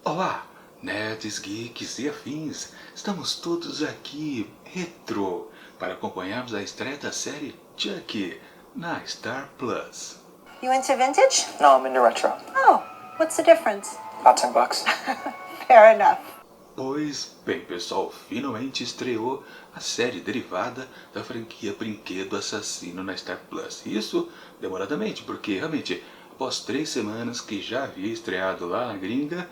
Olá, nerds, geeks e afins! Estamos todos aqui, retro, para acompanharmos a estreia da série Chuck na Star Plus. You into vintage? No, I'm into retro. Oh, what's the difference? About $10. Fair enough. Pois bem, pessoal, finalmente estreou a série derivada da franquia Brinquedo Assassino na Star Plus. Isso demoradamente, porque realmente, após 3 semanas que já havia estreado lá na gringa,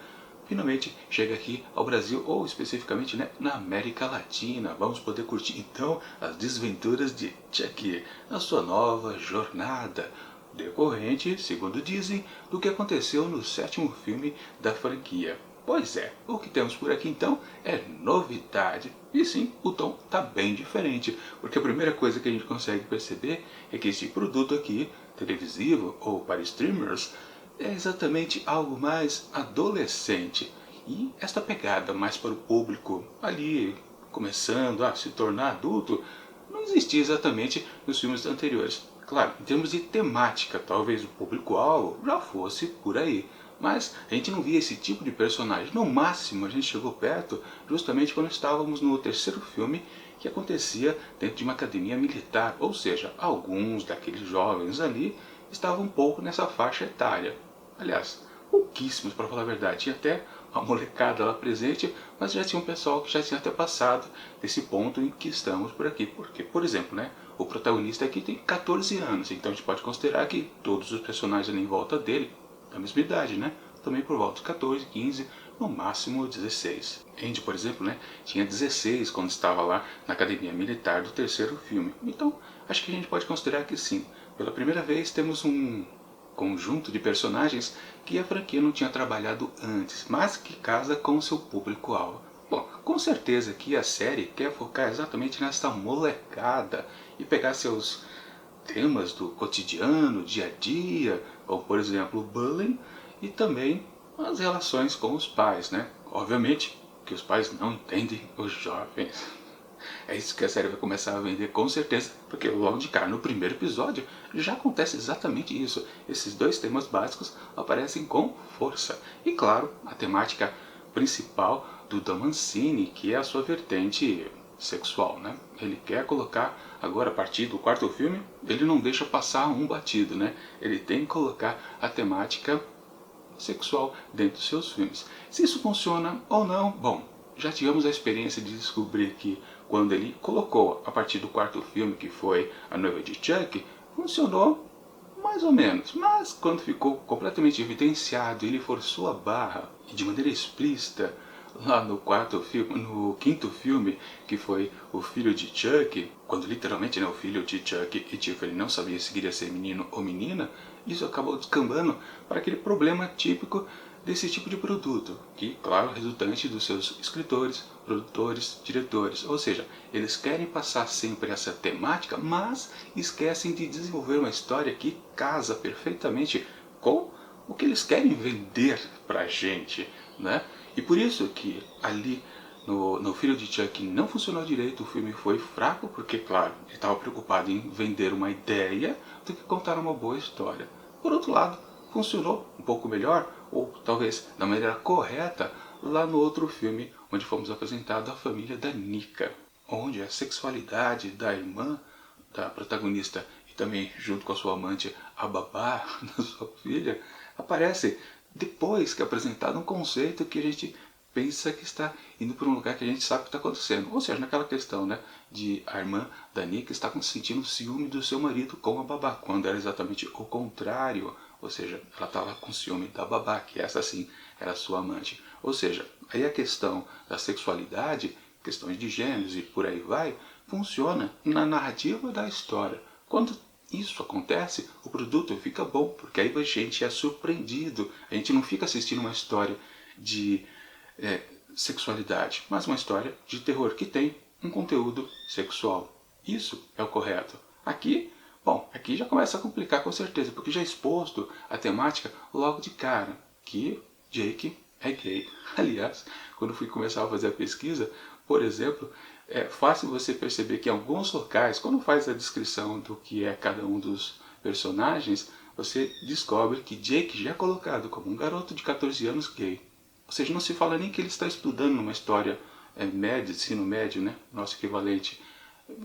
finalmente chega aqui ao Brasil, ou especificamente, né, na América Latina. Vamos poder curtir então as desventuras de Chuck na sua nova jornada, decorrente, segundo dizem, do que aconteceu no 7º filme da franquia. Pois é, o que temos por aqui então é novidade. E sim, o tom está bem diferente, porque a primeira coisa que a gente consegue perceber é que esse produto aqui, televisivo ou para streamers, é exatamente algo mais adolescente. E esta pegada mais para o público ali, começando a se tornar adulto, não existia exatamente nos filmes anteriores. Claro, em termos de temática, talvez o público-alvo já fosse por aí. Mas a gente não via esse tipo de personagem. No máximo, a gente chegou perto justamente quando estávamos no 3º filme, que acontecia dentro de uma academia militar. Ou seja, alguns daqueles jovens ali estavam um pouco nessa faixa etária. Aliás, pouquíssimos, para falar a verdade. Tinha até uma molecada lá presente, mas já tinha um pessoal que já tinha até passado desse ponto em que estamos por aqui. Porque, por exemplo, né, o protagonista aqui tem 14 anos, então a gente pode considerar que todos os personagens ali em volta dele da mesma idade, né? Também por volta de 14, 15, no máximo 16. Andy, por exemplo, né, tinha 16 quando estava lá na academia militar do 3º filme. Então, acho que a gente pode considerar que sim, pela primeira vez temos um conjunto de personagens que a franquia não tinha trabalhado antes, mas que casa com o seu público-alvo. Bom, com certeza que a série quer focar exatamente nessa molecada e pegar seus temas do cotidiano, dia a dia, como por exemplo o bullying e também as relações com os pais, né? Obviamente que os pais não entendem os jovens. É isso que a série vai começar a vender com certeza, porque logo de cara no primeiro episódio já acontece exatamente isso. Esses dois temas básicos aparecem com força. E claro, a temática principal do Don Mancini, que é a sua vertente sexual, né? Ele quer colocar, agora a partir do 4º filme, ele não deixa passar um batido, né? Ele tem que colocar a temática sexual dentro dos seus filmes. Se isso funciona ou não, bom, já tivemos a experiência de descobrir que quando ele colocou a partir do 4º filme, que foi A Noiva de Chuck, funcionou mais ou menos, mas quando ficou completamente evidenciado, ele forçou a barra e de maneira explícita lá no 4º filme, no 5º filme, que foi O Filho de Chuck, quando literalmente, né, o filho de Chuck e Tiffany não sabia se queria ser menino ou menina, isso acabou descambando para aquele problema típico desse tipo de produto, que, claro, resultante dos seus escritores, produtores, diretores. Ou seja, eles querem passar sempre essa temática, mas esquecem de desenvolver uma história que casa perfeitamente com o que eles querem vender pra gente, né? E por isso que ali no Filho de Chuck não funcionou direito, o filme foi fraco, porque, claro, ele estava preocupado em vender uma ideia do que contar uma boa história. Por outro lado, funcionou um pouco melhor, ou talvez da maneira correta, lá no outro filme, onde fomos apresentados a família da Nika, onde a sexualidade da irmã da protagonista e também junto com a sua amante, a babá da sua filha, aparece depois que é apresentado um conceito que a gente pensa que está indo para um lugar que a gente sabe o que está acontecendo. Ou seja, naquela questão, né, de a irmã da Nika está sentindo ciúme do seu marido com a babá, quando era exatamente o contrário. Ou seja, ela estava com ciúme da babá, que essa sim era sua amante. Ou seja, aí a questão da sexualidade, questões de gêneros e por aí vai, funciona na narrativa da história. Quando isso acontece, o produto fica bom, porque aí a gente é surpreendido. A gente não fica assistindo uma história de sexualidade, mas uma história de terror que tem um conteúdo sexual. Isso é o correto. Aqui, bom, aqui já começa a complicar com certeza, porque já é exposto a temática logo de cara, que Jake é gay. Aliás, quando fui começar a fazer a pesquisa, por exemplo, é fácil você perceber que em alguns locais, quando faz a descrição do que é cada um dos personagens, você descobre que Jake já é colocado como um garoto de 14 anos gay. Ou seja, não se fala nem que ele está estudando numa história média, ensino médio, né? Nosso equivalente.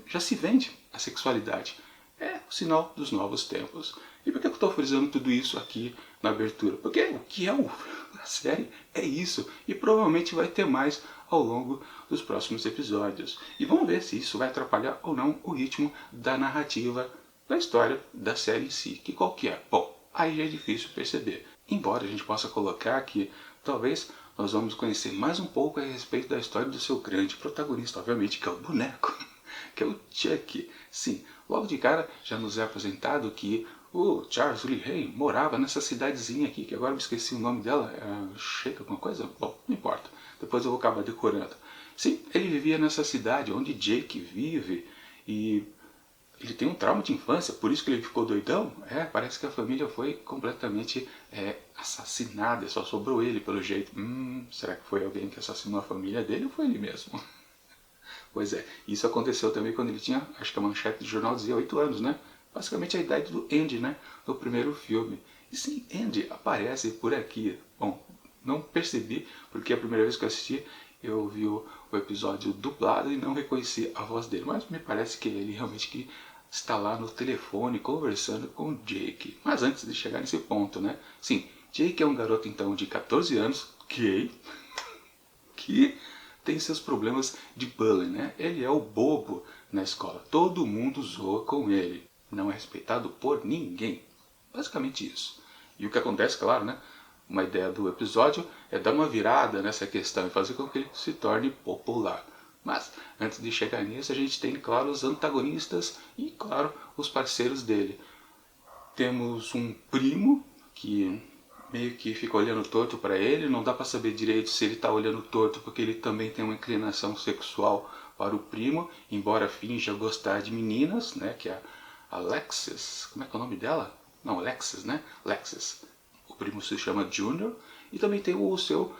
Já se vende a sexualidade. É o sinal dos novos tempos. E por que eu estou frisando tudo isso aqui na abertura? Porque o que é a série é isso. E provavelmente vai ter mais ao longo dos próximos episódios. E vamos ver se isso vai atrapalhar ou não o ritmo da narrativa da história da série em si. Que qual que é? Bom, aí já é difícil perceber. Embora a gente possa colocar que talvez nós vamos conhecer mais um pouco a respeito da história do seu grande protagonista, obviamente, que é o boneco, que é o Chuck. Sim, logo de cara já nos é apresentado que o Charles Lee Ray morava nessa cidadezinha aqui, que agora me esqueci o nome dela, Shake alguma coisa? Bom, não importa, depois eu vou acabar decorando. Sim, ele vivia nessa cidade onde Jake vive e ele tem um trauma de infância, por isso que ele ficou doidão. Parece que a família foi completamente assassinada, só sobrou ele pelo jeito. Será que foi alguém que assassinou a família dele ou foi ele mesmo? Pois é, isso aconteceu também quando ele tinha, acho que a manchete do jornal dizia 8 anos, né? Basicamente a idade do Andy, né? No primeiro filme. E sim, Andy aparece por aqui. Bom, não percebi, porque a primeira vez que eu assisti, eu vi o episódio dublado e não reconheci a voz dele. Mas me parece que ele realmente que está lá no telefone conversando com o Jake. Mas antes de chegar nesse ponto, né? Sim, Jake é um garoto então de 14 anos, gay, que tem seus problemas de bullying, né? Ele é o bobo na escola. Todo mundo zoa com ele. Não é respeitado por ninguém. Basicamente isso. E o que acontece, claro, né? Uma ideia do episódio é dar uma virada nessa questão e fazer com que ele se torne popular. Mas, antes de chegar nisso, a gente tem, claro, os antagonistas e, claro, os parceiros dele. Temos um primo que meio que fica olhando torto para ele, não dá para saber direito se ele está olhando torto porque ele também tem uma inclinação sexual para o primo, embora finja gostar de meninas, né, que é a Alexis, como é que é o nome dela? Não, Alexis, né? Alexis. O primo se chama Junior e também tem o seu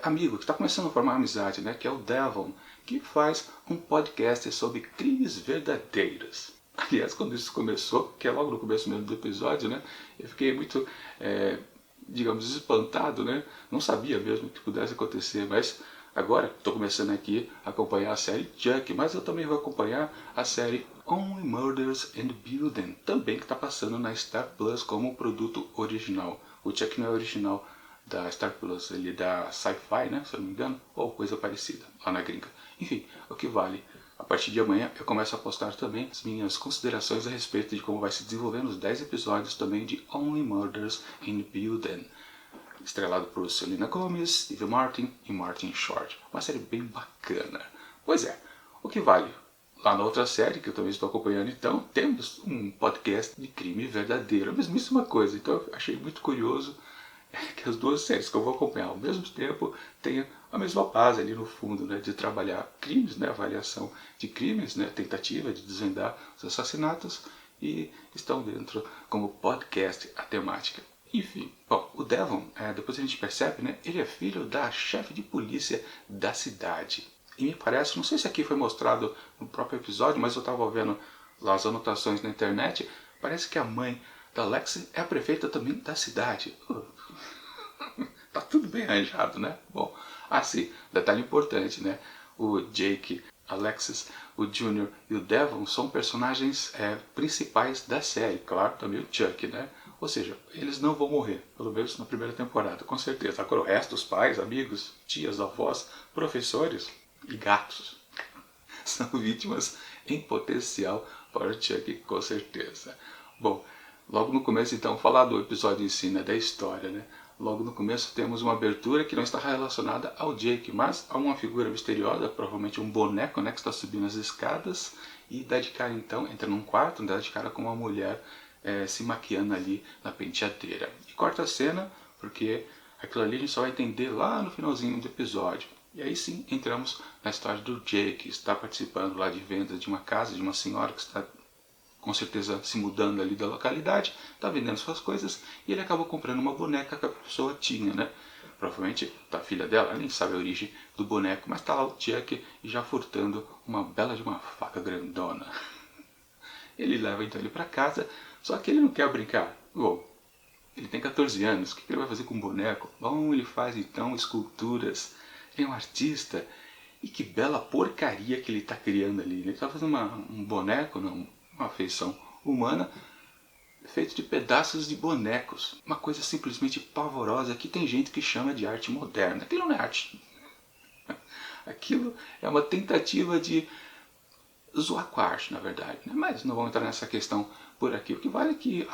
amigo que está começando a formar amizade, né, que é o Devon, que faz um podcast sobre crimes verdadeiros. Aliás, quando isso começou, que é logo no começo mesmo do episódio, né, eu fiquei muito, digamos, espantado, né? Não sabia mesmo que pudesse acontecer, mas agora estou começando aqui a acompanhar a série Chuck, mas eu também vou acompanhar a série Only Murders in the Building, também que está passando na Star Plus como produto original. O Chuck não é original da Star Plus, ele é da Sci-Fi, né, se eu não me engano, ou coisa parecida, lá na gringa. Enfim, o que vale. A partir de amanhã eu começo a postar também as minhas considerações a respeito de como vai se desenvolvendo os 10 episódios também de Only Murders in the Building, estrelado por Selena Gomez, Steve Martin e Martin Short. Uma série bem bacana. Pois é, o que vale. Lá na outra série, que eu também estou acompanhando então, temos um podcast de crime verdadeiro. A mesmíssima coisa. Então eu achei muito curioso que as duas séries que eu vou acompanhar ao mesmo tempo tenham a mesma base ali no fundo, né, de trabalhar crimes, né, avaliação de crimes, né, tentativa de desvendar os assassinatos, e estão dentro como podcast a temática. Enfim, bom, o Devon, depois a gente percebe, né, ele é filho da chefe de polícia da cidade. E me parece, não sei se aqui foi mostrado no próprio episódio, mas eu estava vendo lá as anotações na internet, parece que a mãe da Lexi é a prefeita também da cidade. Tá tudo bem arranjado, né? Bom, sim, detalhe importante, né? O Jake, Alexis, o Junior e o Devon são personagens principais da série. Claro, também o Chuck, né? Ou seja, eles não vão morrer, pelo menos na primeira temporada, com certeza. Agora o resto, os pais, amigos, tias, avós, professores e gatos são vítimas em potencial para o Chuck, com certeza. Bom, logo no começo, então, falar do episódio em si, né, da história, né? Logo no começo temos uma abertura que não está relacionada ao Jake, mas a uma figura misteriosa, provavelmente um boneco, né, que está subindo as escadas e dá de cara, então, entra num quarto, dá de cara com uma mulher se maquiando ali na penteadeira. E corta a cena, porque aquilo ali a gente só vai entender lá no finalzinho do episódio. E aí sim, entramos na história do Jake, que está participando lá de vendas de uma casa, de uma senhora que está com certeza se mudando ali da localidade, está vendendo suas coisas e ele acabou comprando uma boneca que a pessoa tinha, né? Provavelmente da filha dela, nem sabe a origem do boneco, mas está lá o Chuck já furtando uma bela de uma faca grandona. Ele leva então ele para casa, só que ele não quer brincar. Bom, Ele tem 14 anos, o que ele vai fazer com um boneco? Bom, ele faz então esculturas. Ele é um artista. E que bela porcaria que ele está criando ali. Ele está fazendo um boneco, não, uma feição humana, feito de pedaços de bonecos. Uma coisa simplesmente pavorosa que tem gente que chama de arte moderna. Aquilo não é arte. Aquilo é uma tentativa de zoar com a arte, na verdade. Né? Mas não vamos entrar nessa questão por aqui. O que vale é que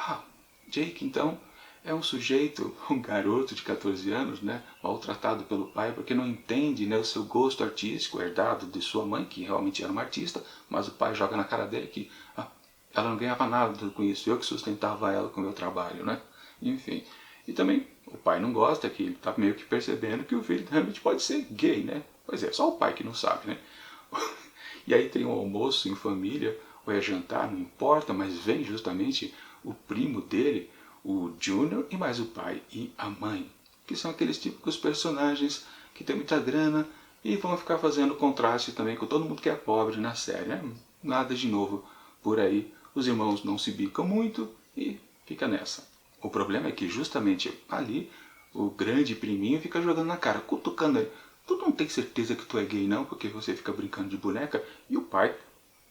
Jake, então, é um sujeito, um garoto de 14 anos, né, maltratado pelo pai porque não entende, né, o seu gosto artístico herdado de sua mãe, que realmente era uma artista, mas o pai joga na cara dele que ela não ganhava nada com isso, eu que sustentava ela com o meu trabalho, né? Enfim. E também o pai não gosta, que ele está meio que percebendo que o filho realmente pode ser gay, né? Pois é, só o pai que não sabe, né? E aí tem um almoço em família, ou é jantar, não importa, mas vem justamente o primo dele, o Junior, e mais o pai e a mãe, que são aqueles típicos personagens que tem muita grana e vão ficar fazendo contraste também com todo mundo que é pobre na série. Né? Nada de novo por aí, os irmãos não se bicam muito e fica nessa. O problema é que justamente ali o grande priminho fica jogando na cara, cutucando ele. Tu não tem certeza que tu é gay não, porque você fica brincando de boneca? E o pai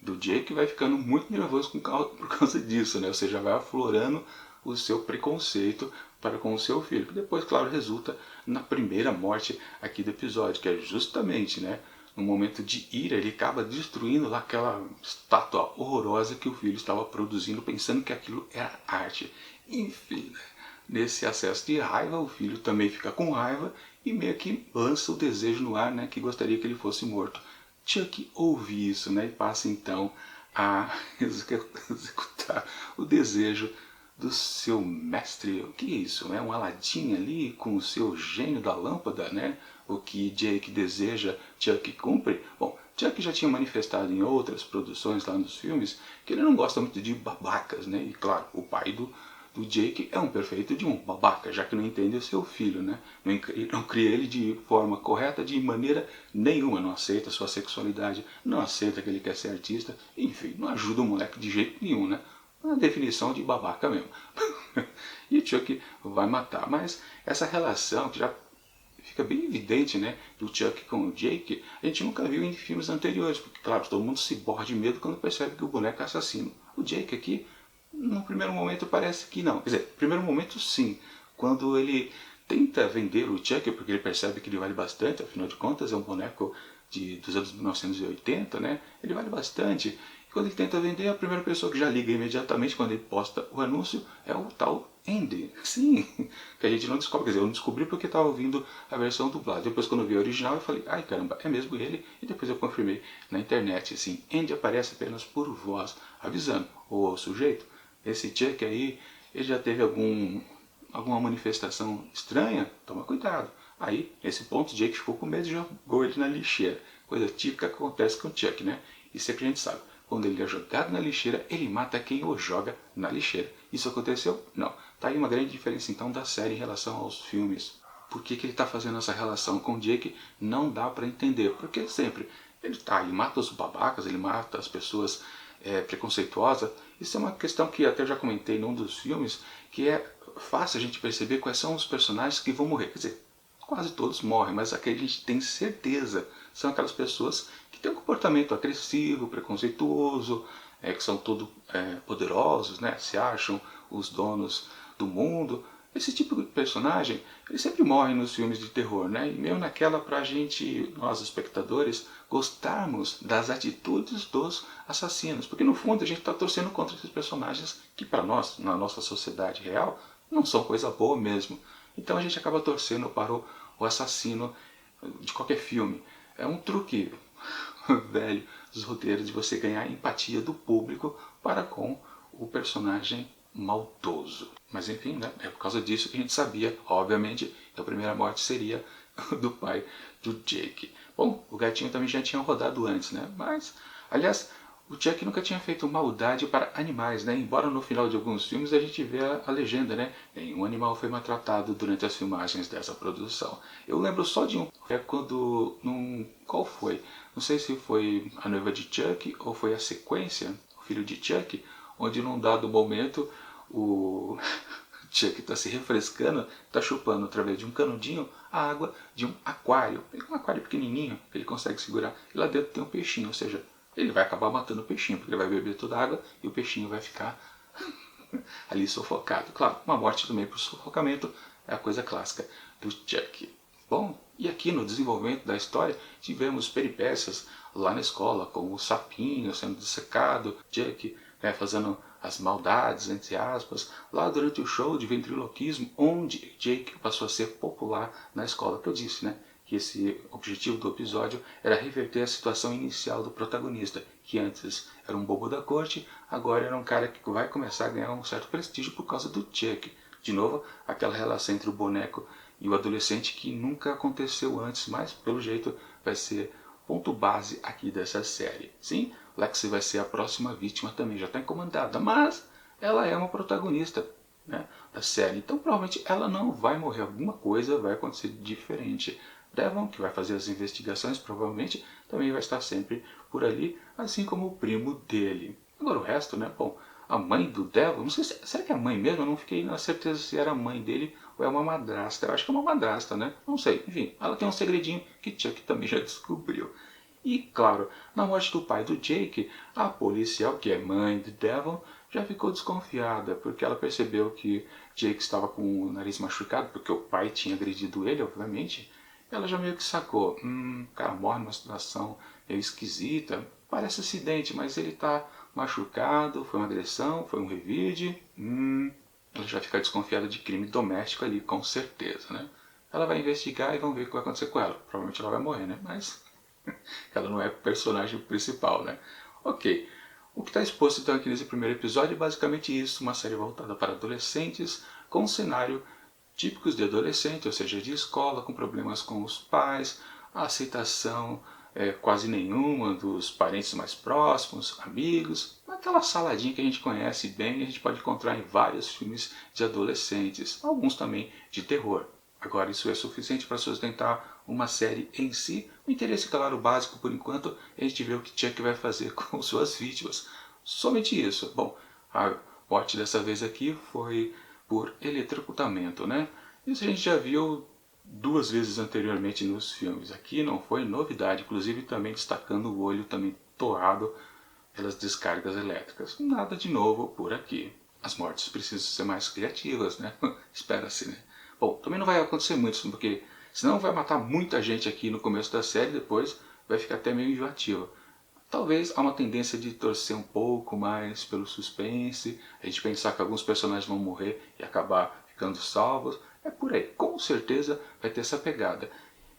do Jake vai ficando muito nervoso por causa disso, né? Ou seja, vai aflorando o seu preconceito para com o seu filho, que depois, claro, resulta na primeira morte aqui do episódio, que é justamente, né, no momento de ira, ele acaba destruindo lá aquela estátua horrorosa que o filho estava produzindo, pensando que aquilo era arte. Enfim, né, nesse acesso de raiva, o filho também fica com raiva e meio que lança o desejo no ar, né, que gostaria que ele fosse morto. Chuck ouve isso, né, e passa então a executar o desejo do seu mestre. O que é isso? É um Aladim ali com o seu gênio da lâmpada, né? O que Jake deseja, Chuck cumpre. Bom, Chuck já tinha manifestado em outras produções lá nos filmes que ele não gosta muito de babacas, né? E claro, o pai do Jake é um perfeito de um babaca, já que não entende o seu filho, né? Não cria ele de forma correta de maneira nenhuma, não aceita a sua sexualidade, não aceita que ele quer ser artista, enfim, não ajuda o moleque de jeito nenhum, né? A definição de babaca mesmo. E o Chuck vai matar. Mas essa relação que já fica bem evidente, né, do Chuck com o Jake, a gente nunca viu em filmes anteriores, porque claro, todo mundo se borra de medo quando percebe que o boneco é assassino. O Jake aqui, no primeiro momento parece que não. Quer dizer, no primeiro momento sim, quando ele tenta vender o Chuck, porque ele percebe que ele vale bastante, afinal de contas é um boneco dos anos 1980, né? Ele vale bastante. E quando ele tenta vender, a primeira pessoa que já liga imediatamente quando ele posta o anúncio é o tal Andy. Sim, que a gente não descobre, quer dizer, eu não descobri porque estava ouvindo a versão dublada. Depois quando eu vi a original eu falei, ai caramba, é mesmo ele? E depois eu confirmei na internet, assim, Andy aparece apenas por voz, avisando o sujeito, esse Chuck aí, ele já teve alguma manifestação estranha, toma cuidado. Aí, nesse ponto, Jake ficou com medo e jogou ele na lixeira. Coisa típica que acontece com o Chuck, né? E sempre a gente sabe, quando ele é jogado na lixeira, ele mata quem o joga na lixeira. Isso aconteceu? Não. Tá aí uma grande diferença então da série em relação aos filmes. Por que ele está fazendo essa relação com o Jake? Não dá para entender. Porque sempre ele mata os babacas, ele mata as pessoas preconceituosas. Isso é uma questão que até já comentei num dos filmes, que é fácil a gente perceber quais são os personagens que vão morrer. Quer dizer, quase todos morrem, mas aquele a gente tem certeza são aquelas pessoas que têm um comportamento agressivo, preconceituoso, que são todo poderosos, né? Se acham os donos do mundo. Esse tipo de personagem, ele sempre morre nos filmes de terror, né? E meio naquela pra gente, nós espectadores, gostarmos das atitudes dos assassinos. Porque no fundo a gente está torcendo contra esses personagens que para nós, na nossa sociedade real, não são coisa boa mesmo. Então a gente acaba torcendo para o assassino de qualquer filme. É um truque velho dos roteiros de você ganhar a empatia do público para com o personagem maldoso. Mas enfim, né? É por causa disso que a gente sabia, obviamente, que a primeira morte seria do pai do Jake. Bom, o gatinho também já tinha rodado antes, né? Mas, aliás, o Chuck nunca tinha feito maldade para animais, né? Embora no final de alguns filmes a gente vê a legenda, né? Nenhum animal foi maltratado durante as filmagens dessa produção. Eu lembro só de um. É quando. Qual foi? Não sei se foi A Noiva de Chuck ou foi a sequência, O Filho de Chuck, onde num dado momento o Chuck está se refrescando, está chupando através de um canudinho a água de um aquário. Um aquário pequenininho que ele consegue segurar. E lá dentro tem um peixinho, ou seja, ele vai acabar matando o peixinho, porque ele vai beber toda a água e o peixinho vai ficar ali sufocado. Claro, uma morte também por sufocamento é a coisa clássica do Chuck. Bom, e aqui no desenvolvimento da história tivemos peripécias lá na escola, com o sapinho sendo dissecado, Chuck fazendo as maldades, entre aspas, lá durante o show de ventriloquismo, onde Jake passou a ser popular na escola, que eu disse, né? Que esse objetivo do episódio era reverter a situação inicial do protagonista, que antes era um bobo da corte, agora era um cara que vai começar a ganhar um certo prestígio por causa do Chuck. De novo, aquela relação entre o boneco e o adolescente que nunca aconteceu antes, mas pelo jeito vai ser ponto base aqui dessa série. Sim, Lexi vai ser a próxima vítima também, já está encomendada, mas ela é uma protagonista, né, da série, então provavelmente ela não vai morrer, alguma coisa vai acontecer diferente. Devon, que vai fazer as investigações, provavelmente também vai estar sempre por ali, assim como o primo dele. Agora o resto, né, bom, a mãe do Devon, não sei se, será que é a mãe mesmo? Eu não fiquei na certeza se era a mãe dele ou é uma madrasta. Eu acho que é uma madrasta, né? Não sei. Enfim, ela tem um segredinho que Chuck também já descobriu. E, claro, na morte do pai do Jake, a policial, que é mãe de Devon, já ficou desconfiada, porque ela percebeu que Jake estava com o nariz machucado, porque o pai tinha agredido ele, obviamente. Ela já meio que sacou, o cara morre numa situação meio esquisita, parece acidente, mas ele está machucado, foi uma agressão, foi um revide, ela já fica desconfiada de crime doméstico ali, com certeza, né? Ela vai investigar e vamos ver o que vai acontecer com ela. Provavelmente ela vai morrer, né? Mas ela não é o personagem principal, né? Ok. O que está exposto então aqui nesse primeiro episódio é basicamente isso, uma série voltada para adolescentes, com um cenário típicos de adolescente, ou seja, de escola, com problemas com os pais, a aceitação quase nenhuma dos parentes mais próximos, amigos, aquela saladinha que a gente conhece bem e a gente pode encontrar em vários filmes de adolescentes, alguns também de terror. Agora, isso é suficiente para sustentar uma série em si. O interesse, claro, básico por enquanto é a gente ver o que Chuck vai fazer com suas vítimas. Somente isso. Bom, a morte dessa vez aqui foi por eletrocutamento, né? Isso a gente já viu duas vezes anteriormente nos filmes. Aqui não foi novidade, inclusive também destacando o olho também torrado pelas descargas elétricas. Nada de novo por aqui. As mortes precisam ser mais criativas, né? Espera-se, né? Bom, também não vai acontecer muito, porque senão vai matar muita gente aqui no começo da série, depois vai ficar até meio enjoativo. Talvez há uma tendência de torcer um pouco mais pelo suspense, a gente pensar que alguns personagens vão morrer e acabar ficando salvos. É por aí, com certeza vai ter essa pegada.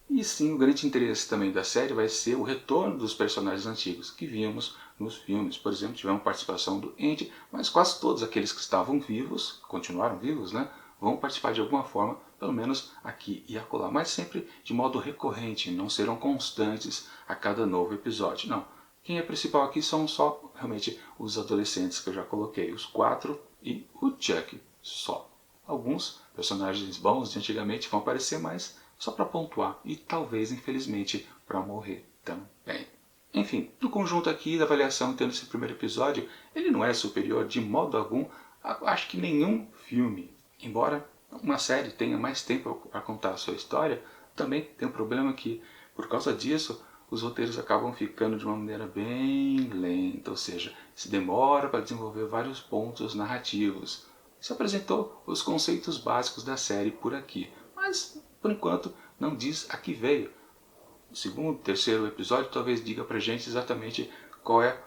E sim, o grande interesse também da série vai ser o retorno dos personagens antigos que vimos nos filmes. Por exemplo, tivemos participação do Andy, mas quase todos aqueles que estavam vivos, continuaram vivos, né, vão participar de alguma forma, pelo menos aqui e acolá, mas sempre de modo recorrente, não serão constantes a cada novo episódio, não. Quem é principal aqui são só realmente os adolescentes que eu já coloquei, os 4 e o Chuck, só. Alguns personagens bons de antigamente vão aparecer mais só para pontuar e talvez, infelizmente, para morrer também. Enfim, no conjunto aqui da avaliação tendo esse primeiro episódio, ele não é superior de modo algum a acho que nenhum filme. Embora uma série tenha mais tempo para contar a sua história, também tem um problema que, por causa disso, os roteiros acabam ficando de uma maneira bem lenta, ou seja, se demora para desenvolver vários pontos narrativos. Se apresentou os conceitos básicos da série por aqui, mas por enquanto não diz a que veio. O segundo, terceiro episódio talvez diga pra gente exatamente qual é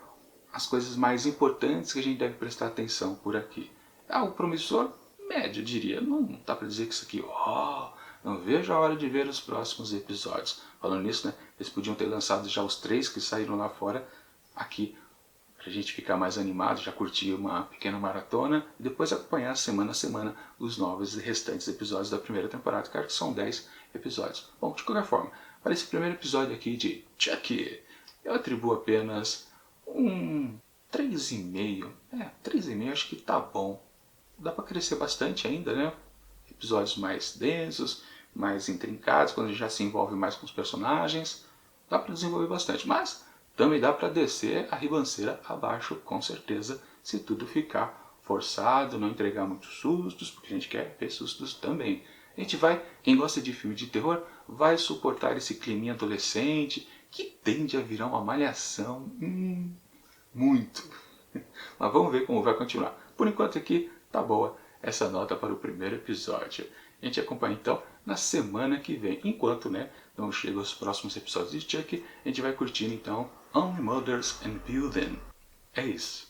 as coisas mais importantes que a gente deve prestar atenção por aqui. É algo promissor? Médio, diria. Não dá pra dizer que isso aqui, não vejo a hora de ver os próximos episódios. Falando nisso, né, eles podiam ter lançado já os 3 que saíram lá fora, aqui, pra gente ficar mais animado, já curtir uma pequena maratona e depois acompanhar semana a semana os novos e restantes episódios da primeira temporada, claro que são 10 episódios. Bom, de qualquer forma, para esse primeiro episódio aqui de Chuck, eu atribuo apenas um 3,5. 3,5 acho que tá bom. Dá para crescer bastante ainda, né? Episódios mais densos, mais intrincados, quando a gente já se envolve mais com os personagens. Dá para desenvolver bastante, mas também dá para descer a ribanceira abaixo, com certeza, se tudo ficar forçado, não entregar muitos sustos, porque a gente quer ver sustos também. A gente vai, quem gosta de filme de terror, vai suportar esse climinha adolescente, que tende a virar uma malhação, muito. Mas vamos ver como vai continuar. Por enquanto aqui, tá boa essa nota para o primeiro episódio. A gente acompanha então na semana que vem. Enquanto, né, não chega os próximos episódios de Chuck, a gente vai curtindo então Only Mothers and Building. É isso.